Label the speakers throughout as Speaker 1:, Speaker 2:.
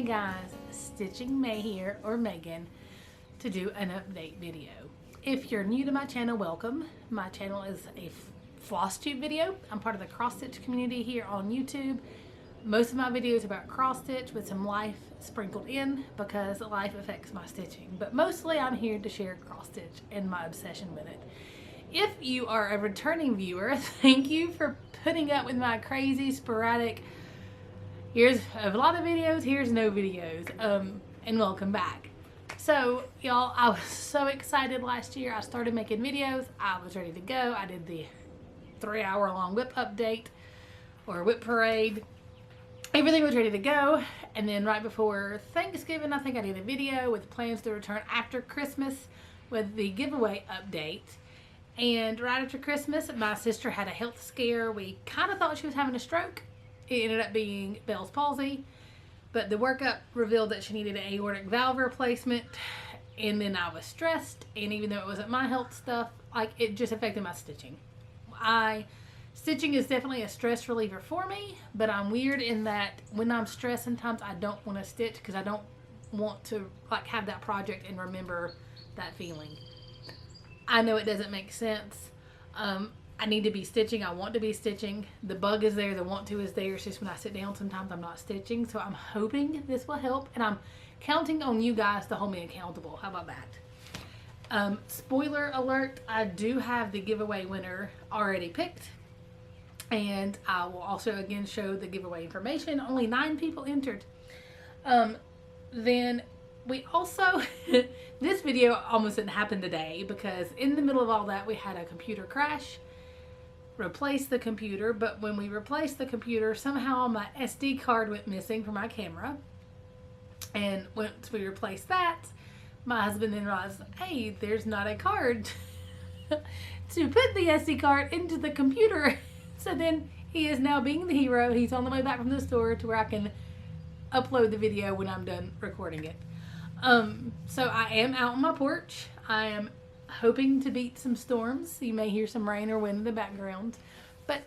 Speaker 1: guys, Stitching May here, or Megan, to do an update video. If you're new to my channel, welcome. My channel is a Flosstube video. I'm part of the cross stitch community here on YouTube. Most of my videos are about cross stitch with some life sprinkled in because life affects my stitching. But mostly I'm here to share cross stitch and my obsession with it. If you are a returning viewer, thank you for putting up with my crazy sporadic here's a lot of videos, here's no videos, and welcome back. So y'all, I was so excited last year. I started making videos. I was ready to go. I did the 3-hour long whip update or whip parade. Everything was ready to go, and then right before Thanksgiving, I think I did a video with plans to return after Christmas with the giveaway update. And right after Christmas, my sister had a health scare. We kind of thought she was having a stroke. It ended up being Bell's palsy, but the workup revealed that she needed an aortic valve replacement. And then I was stressed, and even though it wasn't my health stuff, like, it just affected my stitching. Stitching is definitely a stress reliever for me, but I'm weird in that when I'm stressed, sometimes I don't want to stitch because I don't want to like have that project and remember that feeling. I know it doesn't make sense. I need to be stitching. I want to be stitching. The bug is there. The want to is there. It's just when I sit down, sometimes I'm not stitching. So I'm hoping this will help, and I'm counting on you guys to hold me accountable. How about that? Spoiler alert, I do have the giveaway winner already picked, and I will also again show the giveaway information. Only 9 people entered. Then we also this video almost didn't happen today because in the middle of all that we had a computer crash. Replaced the computer, but when we replaced the computer, somehow my SD card went missing from my camera. And once we replaced that, my husband then realized, hey, there's not a card to put the SD card into the computer. So then he is now being the hero. He's on the way back from the store to where I can upload the video when I'm done recording it. So I am out on my porch. I am hoping to beat some storms. You may hear some rain or wind in the background, but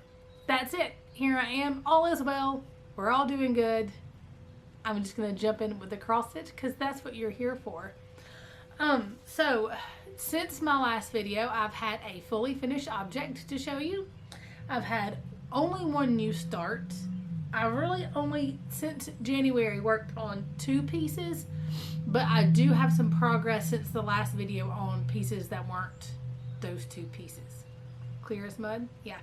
Speaker 1: that's it. Here I am. All is well. We're all doing good. I'm just going to jump in with the cross stitch because that's what you're here for. So since my last video, I've had a fully finished object to show you. I've had only one new start. I really only since January worked on 2 pieces, but I do have some progress since the last video on pieces that weren't those 2 pieces. Clear as mud? Yeah.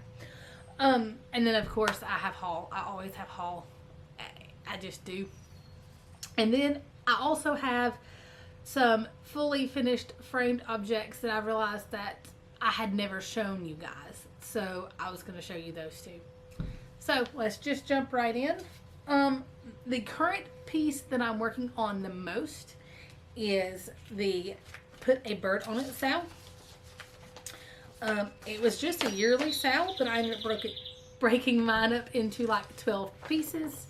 Speaker 1: And then of course I have haul. I always have haul. I just do. And then I also have some fully finished framed objects that I realized that I had never shown you guys. So I was going to show you those too. So let's just jump right in. The current piece that I'm working on the most is the Put a Bird on It sow. It was just a yearly sow, but I ended up breaking mine up into like 12 pieces.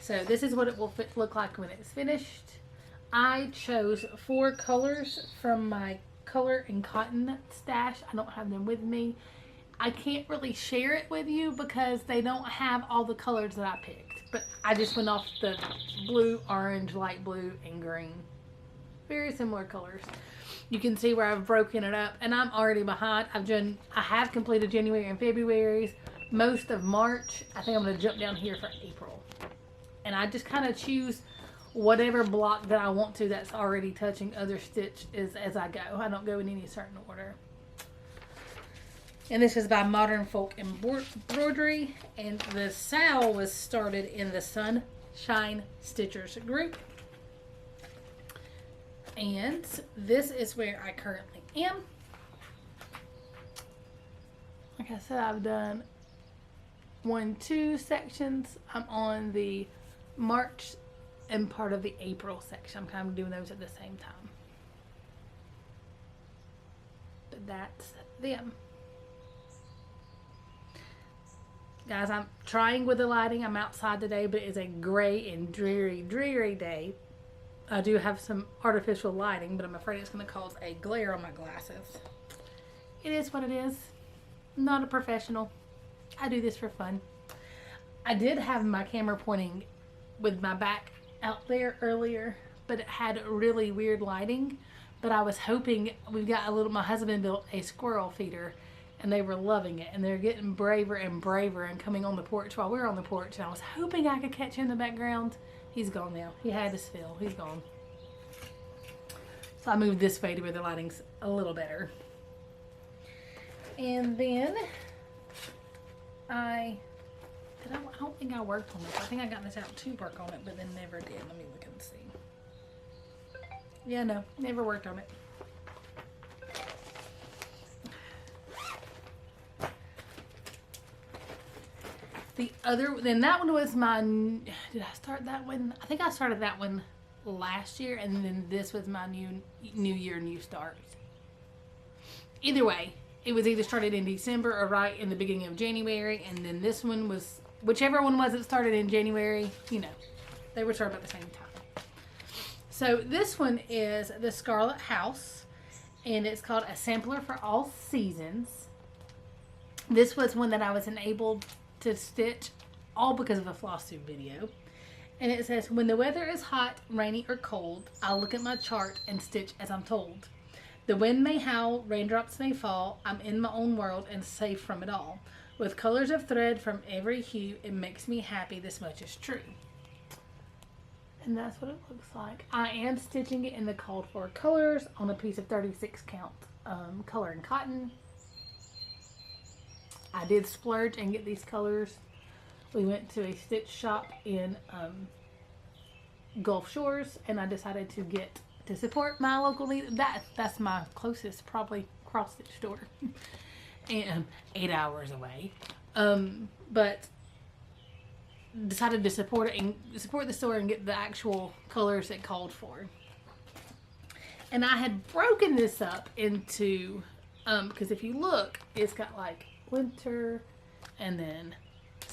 Speaker 1: So this is what it will look like when it's finished. I chose 4 colors from my color and cotton stash. I don't have them with me. I can't really share it with you because they don't have all the colors that I picked. But I just went off the blue, orange, light blue, and green. Very similar colors. You can see where I've broken it up, and I'm already behind. I have completed January and February's. Most of March. I think I'm going to jump down here for April. And I just kind of choose whatever block that I want to that's already touching other stitches as I go. I don't go in any certain order. And this is by Modern Folk Embroidery, and the sow was started in the Sunshine Stitchers group. And this is where I currently am. Like I said, I've done 1-2 sections. I'm on the March and part of the April section. I'm kind of doing those at the same time. But that's them. Guys, I'm trying with the lighting. I'm outside today, but it is a gray and dreary, dreary day. I do have some artificial lighting, but I'm afraid it's going to cause a glare on my glasses. It is what it is. I'm not a professional. I do this for fun. I did have my camera pointing with my back out there earlier, but it had really weird lighting. But I was hoping, we've got a little, my husband built a squirrel feeder and they were loving it, and they're getting braver and braver and coming on the porch while we're on the porch, and I was hoping I could catch him in the background. He's gone now. He had his fill. He's gone. So I moved this way to where the lighting's a little better. And then I don't think I worked on this. I think I got this out to work on it, but then never did. Let me look and see. Yeah, no, never worked on it. The other, then that one was my, did I start that one? I think I started that one last year, and then this was my new year, new start. Either way, it was either started in December or right in the beginning of January, and then this one was, whichever one was that started in January, you know, they were started at the same time. So this one is the Scarlet House, and it's called A Sampler for All Seasons. This was one that I was enabled to stitch all because of a Flosstube video. And it says, when the weather is hot, rainy, or cold, I'll look at my chart and stitch as I'm told. The wind may howl, raindrops may fall, I'm in my own world and safe from it all. With colors of thread from every hue, it makes me happy, this much is true. And that's what it looks like. I am stitching it in the called for colors on a piece of 36 count color and cotton. I did splurge and get these colors. We went to a stitch shop in Gulf Shores, and I decided to get to support my local need. That's my closest probably cross stitch store, and 8 hours away. But decided to support it and support the store and get the actual colors it called for. And I had broken this up into because if you look, it's got like winter, and then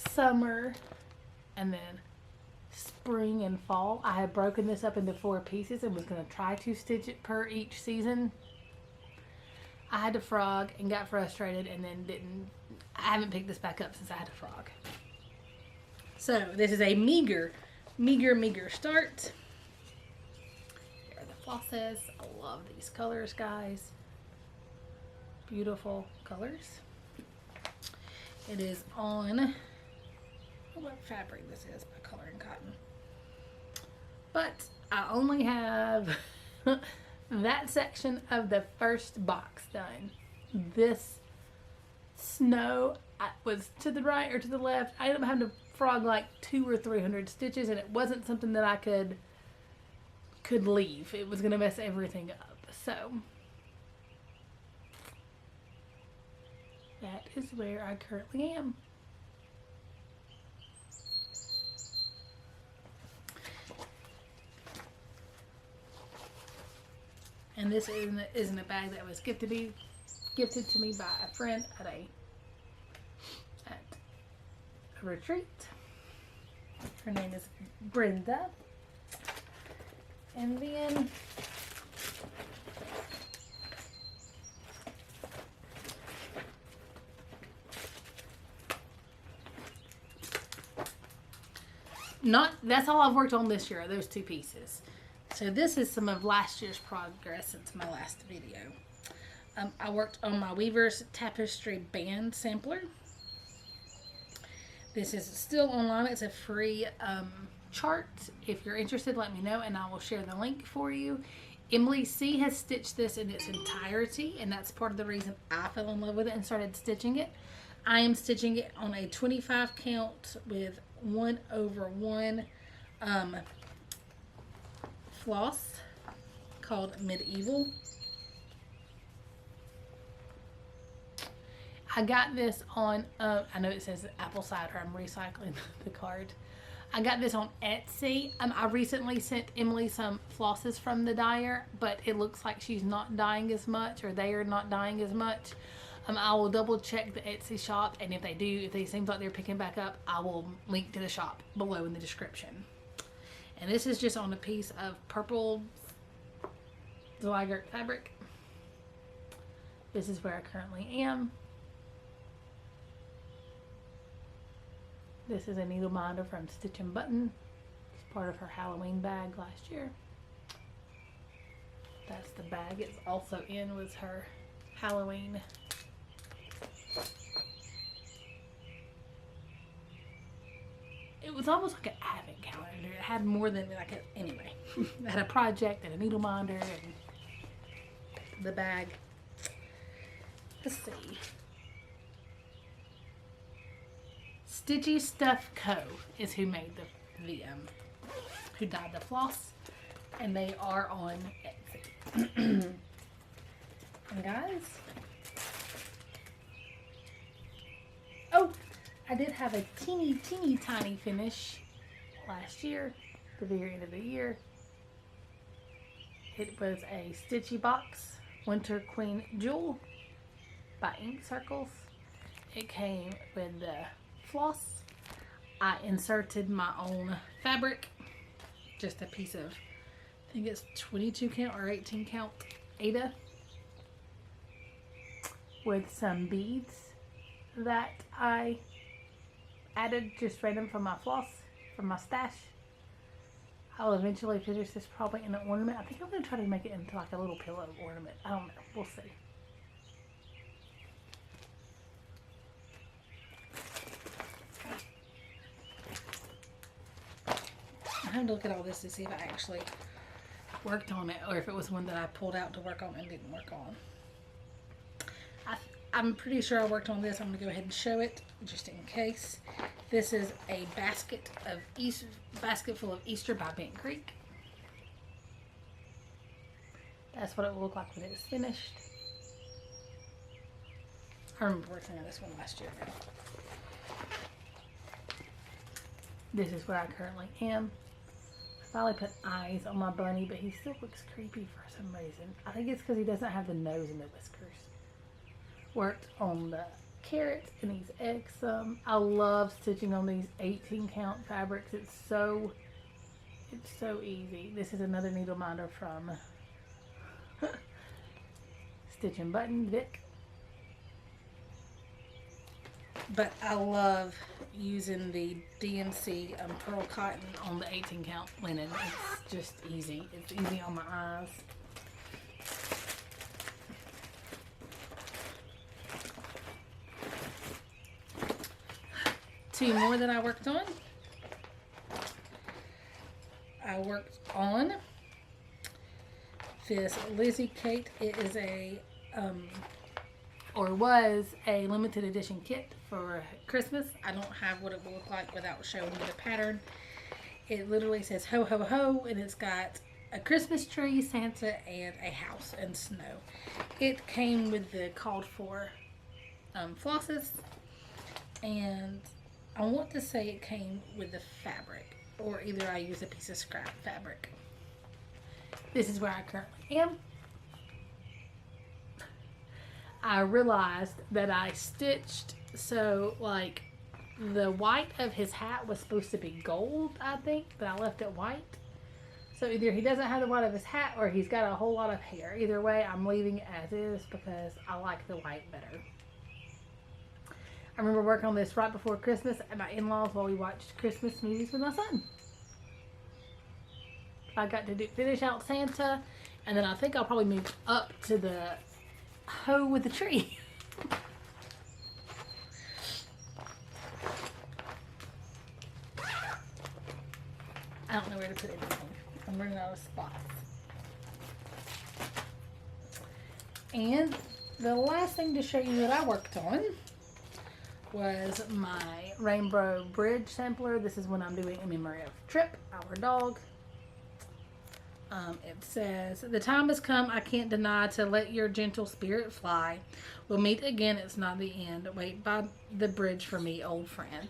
Speaker 1: summer, and then spring and fall. I had broken this up into 4 pieces and was going to try to stitch it per each season. I had to frog and got frustrated, and then I haven't picked this back up since I had to frog. So this is a meager start. Here are the flosses. I love these colors, guys. Beautiful colors. It is on, what fabric this is, by color and cotton. But I only have that section of the first box done. This snow was to the right or to the left. I ended up having to frog like 200 or 300 stitches, and it wasn't something that I could leave. It was going to mess everything up. So that is where I currently am. And this is in a bag that was gifted to me by a friend at a retreat. Her name is Brenda. And then that's all I've worked on this year, those 2 pieces. So this is some of last year's progress since my last video. I worked on my Weaver's Tapestry Band Sampler. This is still online. It's a free chart. If you're interested, let me know and I will share the link for you. Emily C has stitched this in its entirety, and that's part of the reason I fell in love with it and started stitching it. I am stitching it on a 25 count with 1/1 floss called Medieval. I got this on, I know it says apple cider, I'm recycling the card. I got this on Etsy. I recently sent Emily some flosses from the dyer, but it looks like she's not dyeing as much, or they are not dyeing as much. I will double check the Etsy shop, and if they do, if they seem like they're picking back up, I will link to the shop below in the description. And this is just on a piece of purple Zweigart fabric. This is where I currently am. This is a needle binder from Stitchnbutton. It's part of her Halloween bag last year. That's the bag it's also in, was her Halloween. It was almost like an advent calendar. It had more than like a, anyway. It had a project and a needle minder and the bag. Let's see. Stitchy Stuff Co is who made who dyed the floss, and they are on Etsy. And guys, oh, I did have a teeny tiny finish last year, the very end of the year. It was a Stitchy box, Winter Queen Jewel by Ink Circles. It came with the floss. I inserted my own fabric, just a piece of, I think it's 22 count or 18 count Aida, with some beads that I added just random from my floss, from my stash. I'll eventually finish this probably in an ornament. I think I'm going to try to make it into like a little pillow ornament. I don't know. We'll see. I have to look at all this to see if I actually worked on it or if it was one that I pulled out to work on and didn't work on. I'm pretty sure I worked on this. I'm going to go ahead and show it just in case. This is a basket full of Easter by Bent Creek. That's what it will look like when it's finished. I remember working on this one last year now. This is where I currently am. I finally put eyes on my bunny, but he still looks creepy for some reason. I think it's because he doesn't have the nose and the whiskers. Worked on the carrots and these eggs some. I love stitching on these 18 count fabrics. It's so easy. This is another needle minder from Stitchnbutton, Vic. But I love using the DMC pearl cotton on the 18 count linen. It's just easy. It's easy on my eyes. Two more that I worked on. I worked on this Lizzie Kate. It is a or was a limited edition kit for Christmas. I don't have what it will look like without showing you the pattern. It literally says ho ho ho, and it's got a Christmas tree, Santa, and a house and snow. It came with the called for flosses, and I want to say it came with the fabric, or either I used a piece of scrap fabric. This is where I currently am. I realized that I stitched, so like the white of his hat was supposed to be gold, I think, but I left it white. So either he doesn't have the white of his hat or he's got a whole lot of hair. Either way, I'm leaving it as is because I like the white better. I remember working on this right before Christmas at my in-laws while we watched Christmas movies with my son. I got to finish out Santa, and then I think I'll probably move up to the hoe with the tree. I don't know where to put anything. I'm running out of spots. And the last thing to show you that I worked on was my rainbow bridge sampler. This is when I'm doing in memory of Trip, our dog. It says, the time has come, I can't deny, to let your gentle spirit fly. We'll meet again, it's not the end. Wait by the bridge for me, old friend.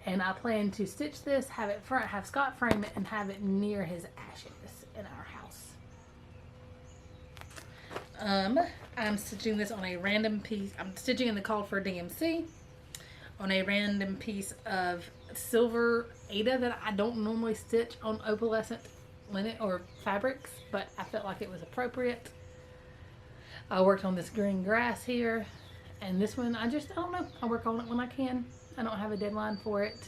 Speaker 1: And I plan to stitch this, have Scott frame it, and have it near his ashes in our house. I'm stitching this on a random piece. I'm stitching in the call for DMC on a random piece of silver Aida that I don't normally stitch on opalescent linen or fabrics, but I felt like it was appropriate. I worked on this green grass here, and this one I don't know. I work on it when I can. I don't have a deadline for it.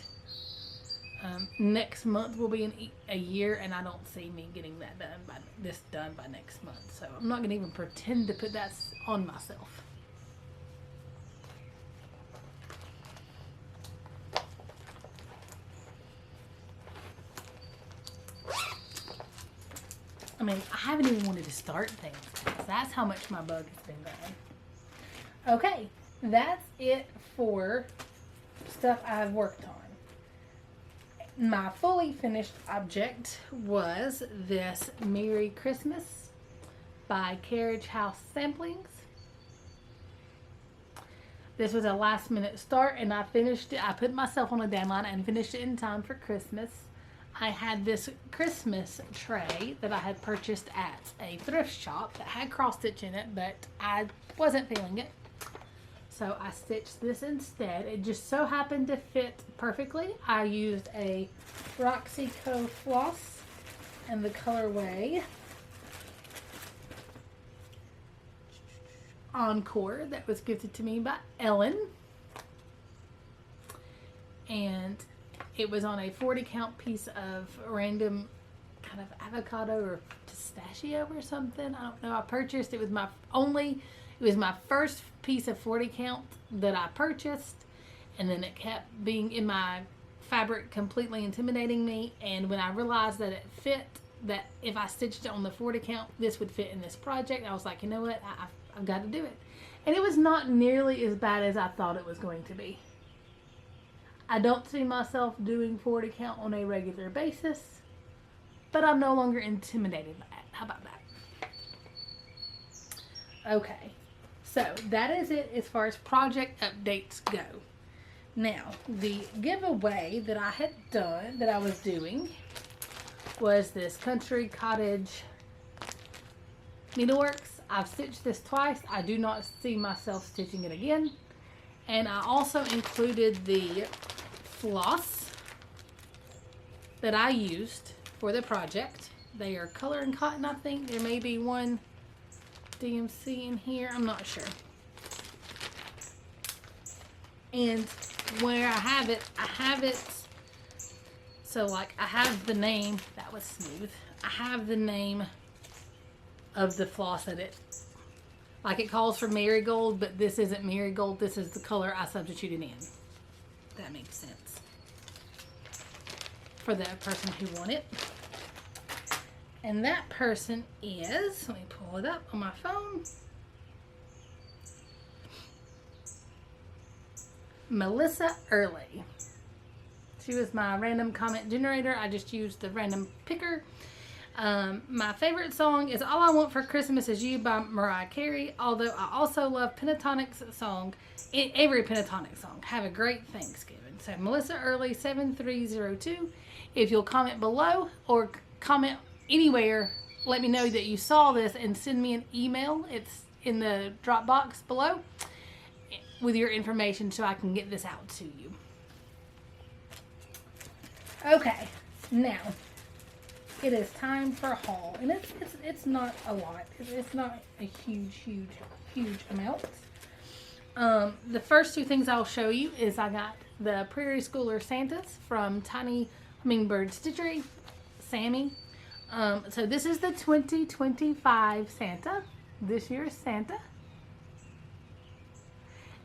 Speaker 1: Next month will be a year, and I don't see me getting that done by next month. So I'm not going to even pretend to put that on myself. I mean, I haven't even wanted to start things. That's how much my bug has been going. Okay, that's it for stuff I've worked on. My fully finished object was this Merry Christmas by Carriage House Samplings. This was a last minute start, and I finished it. I put myself on a deadline and finished it in time for Christmas. I had this Christmas tray that I had purchased at a thrift shop that had cross stitch in it, but I wasn't feeling it. So I stitched this instead. It just so happened to fit perfectly. I used a Roxy Co floss and the colorway Encore that was gifted to me by Ellen. And it was on a 40 count piece of random kind of avocado or pistachio or something. I don't know. I purchased it. It was my first piece of 40 count that I purchased, and then it kept being in my fabric completely intimidating me. And when I realized that it fit, that if I stitched it on the 40 count, this would fit in this project, I was like, you know what, I've got to do it. And it was not nearly as bad as I thought it was going to be. I don't see myself doing 40 count on a regular basis, but I'm no longer intimidated by it. How about that? Okay. So that is it as far as project updates go. Now, the giveaway that I had done, that I was doing, was this Country Cottage Needleworks. I've stitched this twice. I do not see myself stitching it again. And I also included the floss that I used for the project. They are color and cotton, I think. There may be one DMC in here, I'm not sure. And where I have it so like I have the name, that was smooth, I have the name of the floss that it, like it calls for marigold, but this isn't marigold, this is the color I substituted in. That makes sense for the person who won it. And that person is, let me pull it up on my phone, Melissa Early. She was my random comment generator. I just used the random picker. My favorite song is All I Want for Christmas Is You by Mariah Carey, although I also love Pentatonic's song, every Pentatonic song. Have a great Thanksgiving. So Melissa Early 7302. If you'll comment below or comment anywhere, let me know that you saw this and send me an email. It's in the drop box below with your information so I can get this out to you. Okay, now it is time for a haul, and it's not a lot. It's not a huge amount. The first two things I'll show you is I got the Prairie Schooler Santas from Tiny Hummingbird Stitchery, Sammy. So this is the 2025 Santa, this year's Santa.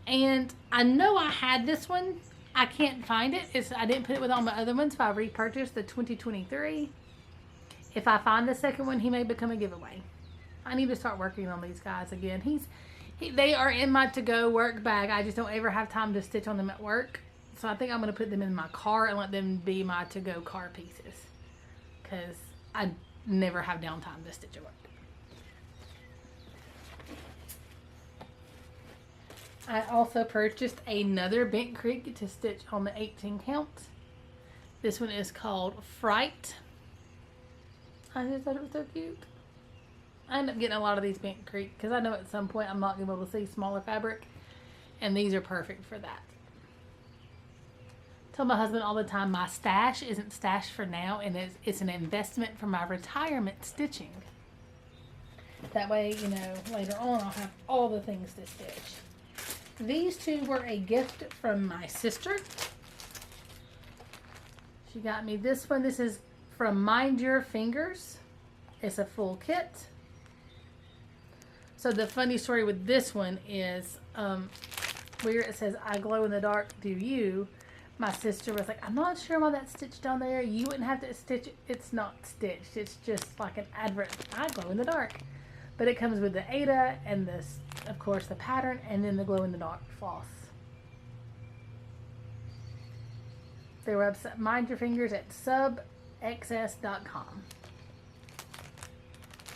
Speaker 1: And I know I had this one. I can't find it. I didn't put it with all my other ones, so I repurchased the 2023. If I find the second one, he may become a giveaway. I need to start working on these guys again. They are in my to-go work bag. I just don't ever have time to stitch on them at work. So I think I'm going to put them in my car and let them be my to-go car pieces. Because I never have downtime to stitch at work. I also purchased another Bent Creek to stitch on the 18 count. This one is called Fright. I just thought it was so cute. I end up getting a lot of these Bent Creek because I know at some point I'm not going to be able to see smaller fabric. And these are perfect for that. I tell my husband all the time my stash isn't stashed for now, and it's an investment for my retirement stitching. That way, you know, later on I'll have all the things to stitch. These two were a gift from my sister. She got me this one. This is from Mind Your Fingers. It's a full kit. So the funny story with this one is where it says, I glow in the dark, do you? My sister was like, I'm not sure why that's stitched on there. You wouldn't have to stitch it. It's not stitched. It's just like an advert. I glow in the dark. But it comes with the Ada and this, of course, the pattern, and then the glow in the dark floss. They were upset. Mind Your Fingers at subxs.com.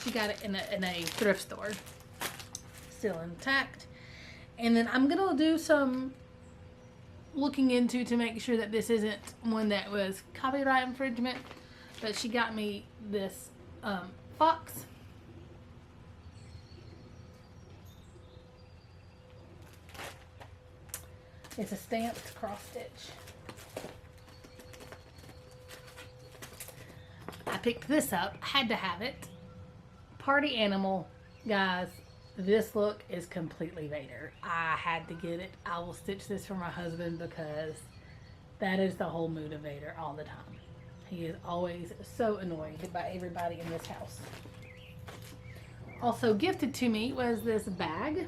Speaker 1: She got it in a thrift store. Still intact. And then I'm going to do some looking into to make sure that this isn't one that was copyright infringement. But she got me this fox. It's a stamped cross stitch. I picked this up. Had to have it. Party animal. Guys, this look is completely Vader. I had to get it. I will stitch this for my husband because that is the whole mood of Vader all the time. He is always so annoyed by everybody in this house. Also gifted to me was this bag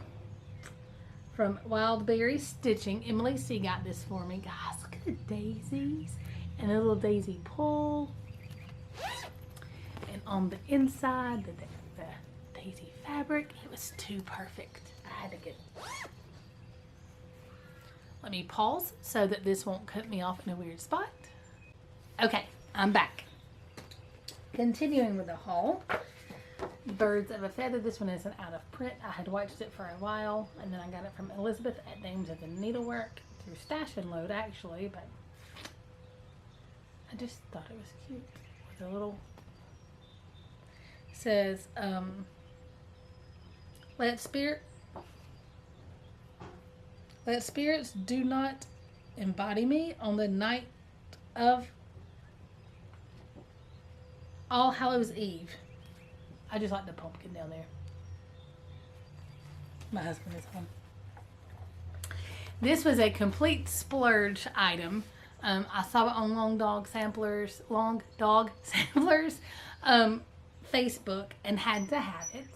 Speaker 1: from Wildberry Stitching. Emily C got this for me. Guys, look at the daisies and the little daisy pull. And on the inside, the daisy fabric. It was too perfect. I had to get it. Let me pause so that this won't cut me off in a weird spot. Okay, I'm back. Continuing with the haul. Birds of a Feather. This one isn't out of print. I had watched it for a while, and then I got it from Elizabeth at Dames of the Needlework through Stash and Load, actually, but I just thought it was cute with a little. Says, let spirits do not embody me on the night of All Hallows Eve. I just like the pumpkin down there. My husband is home. This was a complete splurge item. I saw it on Long Dog Samplers, Facebook, and had to have it.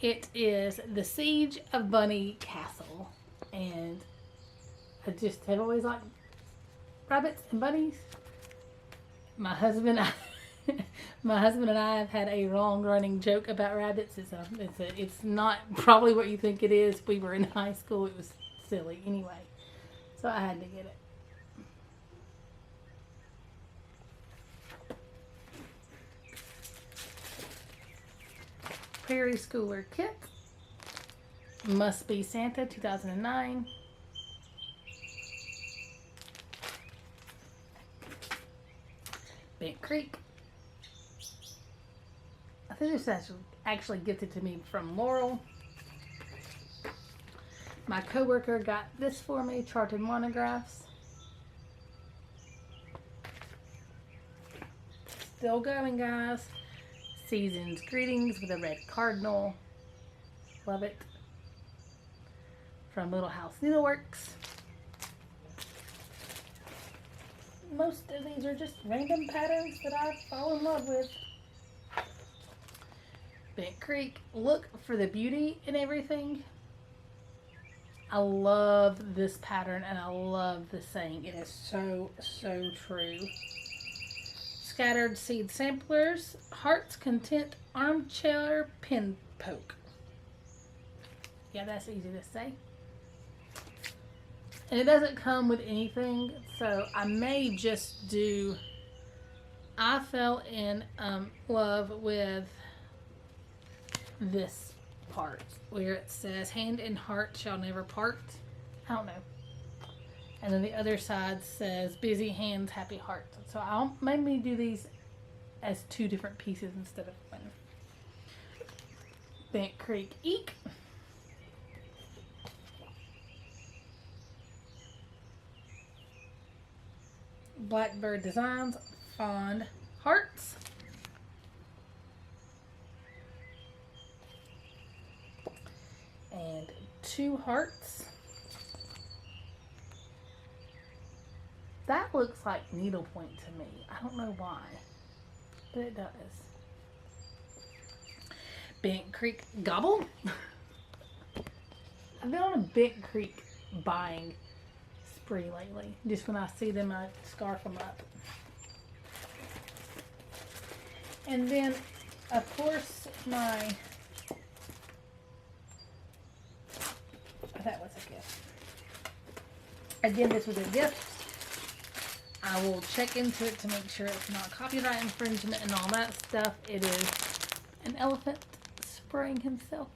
Speaker 1: It is the Siege of Bunny Castle, and I just have always liked rabbits and bunnies. My husband and I have had a long-running joke about rabbits. It's not probably what you think it is. We were in high school. It was silly anyway, so I had to get it. Prairie Schooler Kit. Must Be Santa 2009. Bent Creek. I think this is actually gifted to me from Laurel. My coworker got this for me, Charted Monographs. Still going, guys. Season's Greetings with a red cardinal. Love it. From Little House Needleworks. Most of these are just random patterns that I fall in love with. Bent Creek. Look for the beauty in everything. I love this pattern and I love the saying. It is so, so true. Scattered Seed Samplers, Heart's Content Armchair Pin Poke. Yeah, that's easy to say. And it doesn't come with anything, so I may just do, I fell in love with this part where it says, hand and heart shall never part. I don't know. And then the other side says, busy hands, happy heart. So I'll maybe do these as two different pieces instead of one. Bent Creek Eek. Blackbird Designs, Fond Hearts. And 2 hearts. that looks like needlepoint to me. I don't know why, but it does. Bent Creek Gobble. I've been on a Bent Creek buying spree lately. Just when I see them, I scarf them up. And then, of course, that was a gift. Again, this was a gift. I will check into it to make sure it's not copyright infringement and all that stuff. It is an elephant spraying himself.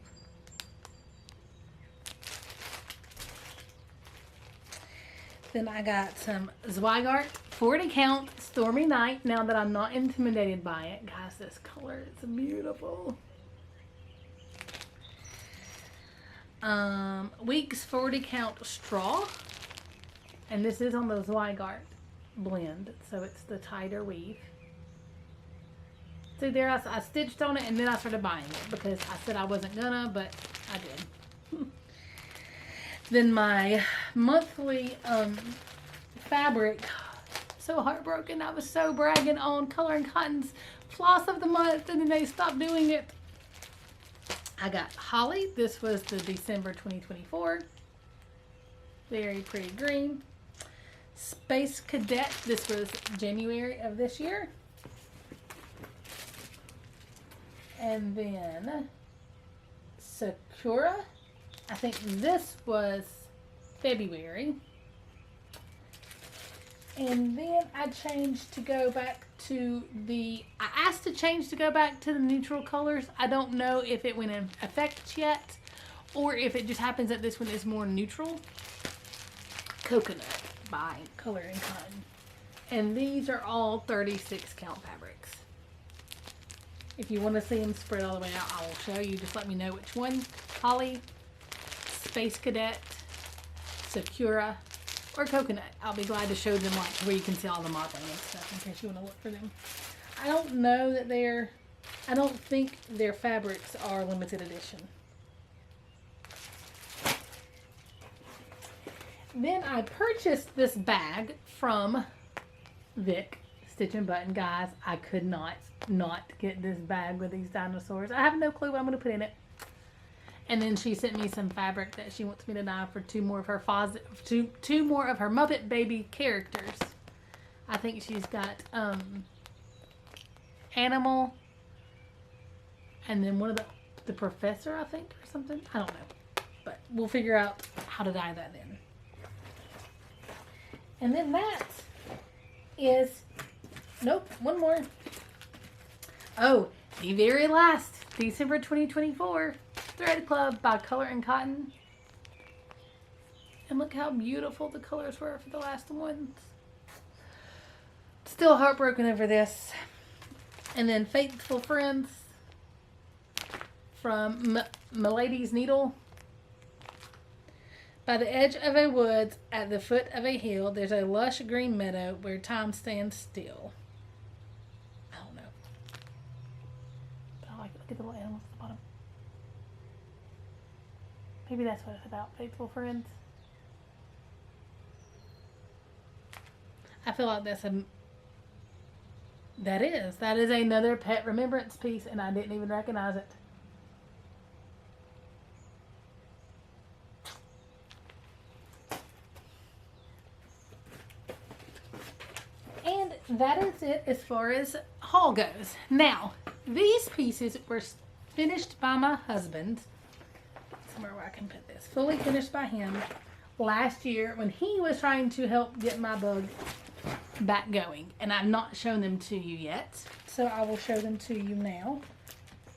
Speaker 1: Then I got some Zweigart 40 count Stormy Night. Now that I'm not intimidated by it. Guys, this color is beautiful. Weeks 40 count Straw. And this is on the Zweigart blend. So it's the tighter weave. See there, I stitched on it and then I started buying it. Because I said I wasn't gonna, but I did. Then my monthly fabric, so heartbroken. I was so bragging on Color and Cotton's floss of the month and then they stopped doing it. I got Holly. This was the December 2024. Very pretty green. Space Cadet. This was January of this year. And then Sakura. I think this was February. And then I changed to go back to I asked to change to go back to the neutral colors. I don't know if it went in effect yet or if it just happens that this one is more neutral. Coconut by Color and Cotton. And these are all 36 count fabrics. If you want to see them spread all the way out, I will show you. Just let me know which one. Holly, Space Cadet, Sakura, or Coconut. I'll be glad to show them like where you can see all the modeling and stuff in case you want to look for them. I don't know that I don't think their fabrics are limited edition. Then I purchased this bag from Vic, Stitchnbutton. Guys, I could not get this bag with these dinosaurs. I have no clue what I'm going to put in it. And then she sent me some fabric that she wants me to dye for two more of her Muppet Baby characters. I think she's got Animal and then one of the Professor, I think, or something. I don't know. But we'll figure out how to dye that then. And then that is, nope, one more. Oh, the very last December 2024 Thread Club by Color and Cotton. And look how beautiful the colors were for the last ones. Still heartbroken over this. And then Faithful Friends from Milady's Needle. By the edge of a woods, at the foot of a hill, there's a lush green meadow where time stands still. I don't know. But I like it. Look at the little animals at the bottom. Maybe that's what it's about. Faithful Friends. I feel like that is another pet remembrance piece and I didn't even recognize it. And that is it as far as haul goes. Now, these pieces were finished by my husband. Somewhere where I can put this. Fully finished by him last year when he was trying to help get my bug back going. And I've not shown them to you yet. So I will show them to you now.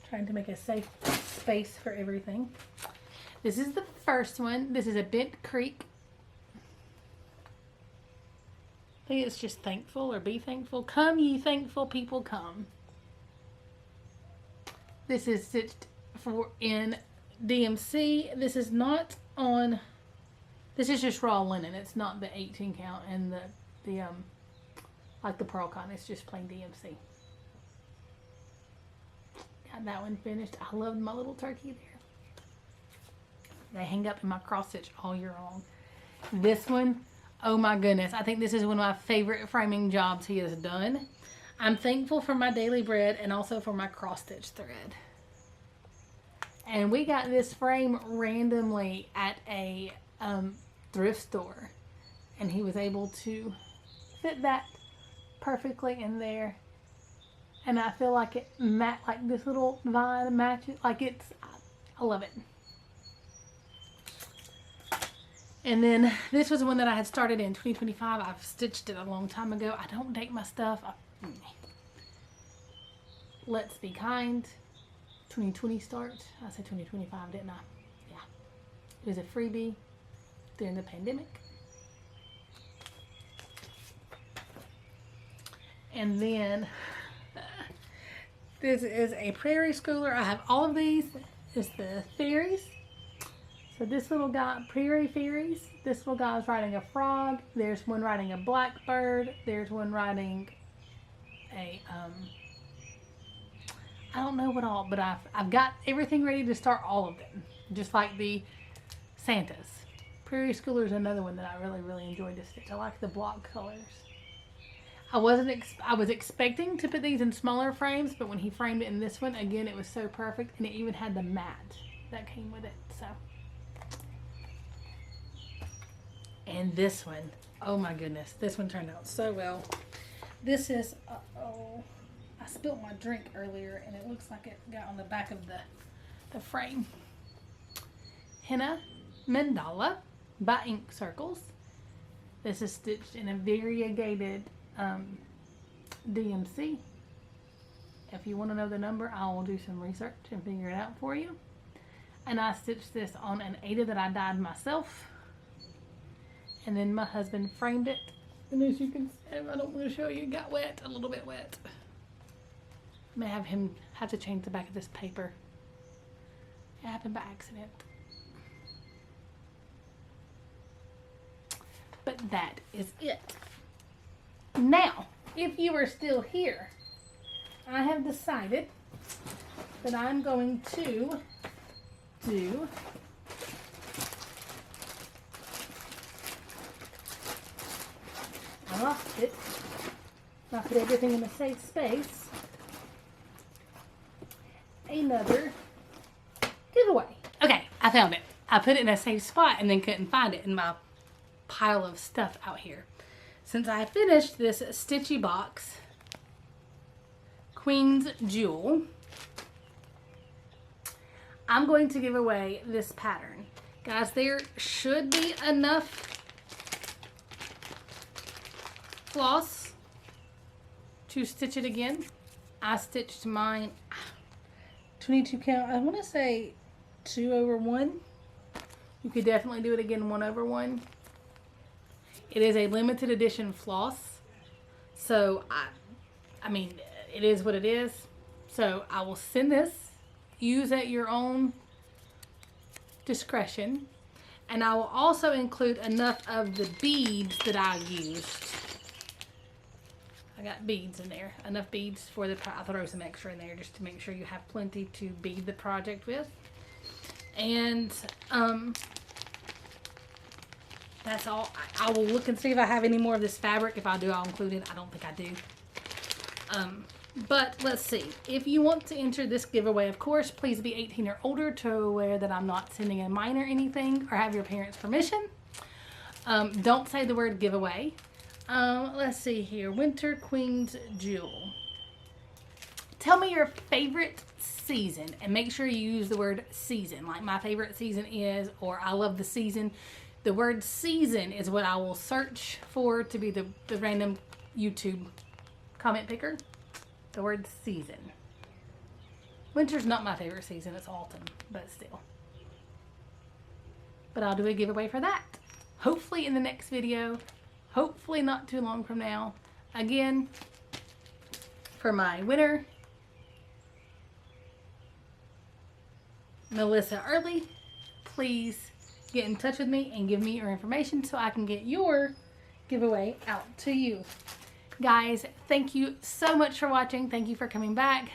Speaker 1: Trying to make a safe space for everything. This is the first one. This is a Bent Creek. I think it's just thankful or be thankful. Come ye thankful people come. This is stitched in DMC. This is not on, this is just raw linen. It's not the 18 count and the like the pearl cotton. It's just plain DMC. Got that one finished. I love my little turkey there. They hang up in my cross stitch all year long. This one, Oh my goodness. I think this is one of my favorite framing jobs he has done. I'm thankful for my daily bread and also for my cross stitch thread. And we got this frame randomly at a thrift store. And he was able to fit that perfectly in there. And I feel like it like this little vine matches, like it's, I love it. And then this was one that I had started in 2025. I've stitched it a long time ago. I don't date my stuff. Let's Be Kind. 2020 start. I said 2025, didn't I? Yeah. It was a freebie during the pandemic. And then this is a prairie schooler. I have all of these. It's the fairies. So this little guy, prairie fairies. This little guy is riding a frog. There's one riding a blackbird. There's one riding a, I don't know what all, but I've got everything ready to start all of them. Just like the Santas. Prairie schooler is another one that I really enjoyed to stitch. I like the block colors. I was expecting to put these in smaller frames, but when he framed it in this one, again, it was so perfect, and it even had the mat that came with it. So, and this one, oh my goodness, this one turned out so well. This is, oh, I spilled my drink earlier, and it looks like it got on the back of the frame. Henna Mandala by Ink Circles. This is stitched in a variegated DMC. If you want to know the number, I will do some research and figure it out for you. And I stitched this on an Aida that I dyed myself. And then my husband framed it. And as you can see, I don't want to show you, it got wet, a little bit wet. I may have him have to change the back of this paper. It happened by accident. But that is it. Now, if you are still here, I have decided that I'm going to do I lost it. I put everything in a safe space. Another giveaway. Okay, I found it. I put it in a safe spot and then couldn't find it in my pile of stuff out here. Since I finished this Stitchy box, Queen's Jewel, I'm going to give away this pattern. Guys, there should be enough floss to stitch it again. I stitched mine 22 count. I want to say 2/1. You could definitely do it again 1/1. It is a limited edition floss. So, I mean, it is what it is. So, I will send this. Use at your own discretion. And I will also include enough of the beads that I used. I got beads in there. Enough beads for the, I'll throw some extra in there just to make sure you have plenty to bead the project with. And, that's all. I will look and see if I have any more of this fabric. If I do, I'll include it. I don't think I do. But let's see. If you want to enter this giveaway, of course, please be 18 or older to aware that I'm not sending a minor anything or have your parents' permission. Don't say the word giveaway. Let's see here. Winter Queen's Jewel. Tell me your favorite season and make sure you use the word season. Like my favorite season is, or I love the season. The word season is what I will search for to be the random YouTube comment picker. The word season. Winter's not my favorite season. It's autumn, but still. But I'll do a giveaway for that. Hopefully in the next video. Hopefully not too long from now. Again, for my winner, Melissa Early, please get in touch with me and give me your information so I can get your giveaway out to you. Guys, thank you so much for watching. Thank you for coming back.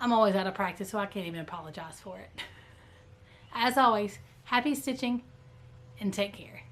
Speaker 1: I'm always out of practice, so I can't even apologize for it. As always, happy stitching and take care.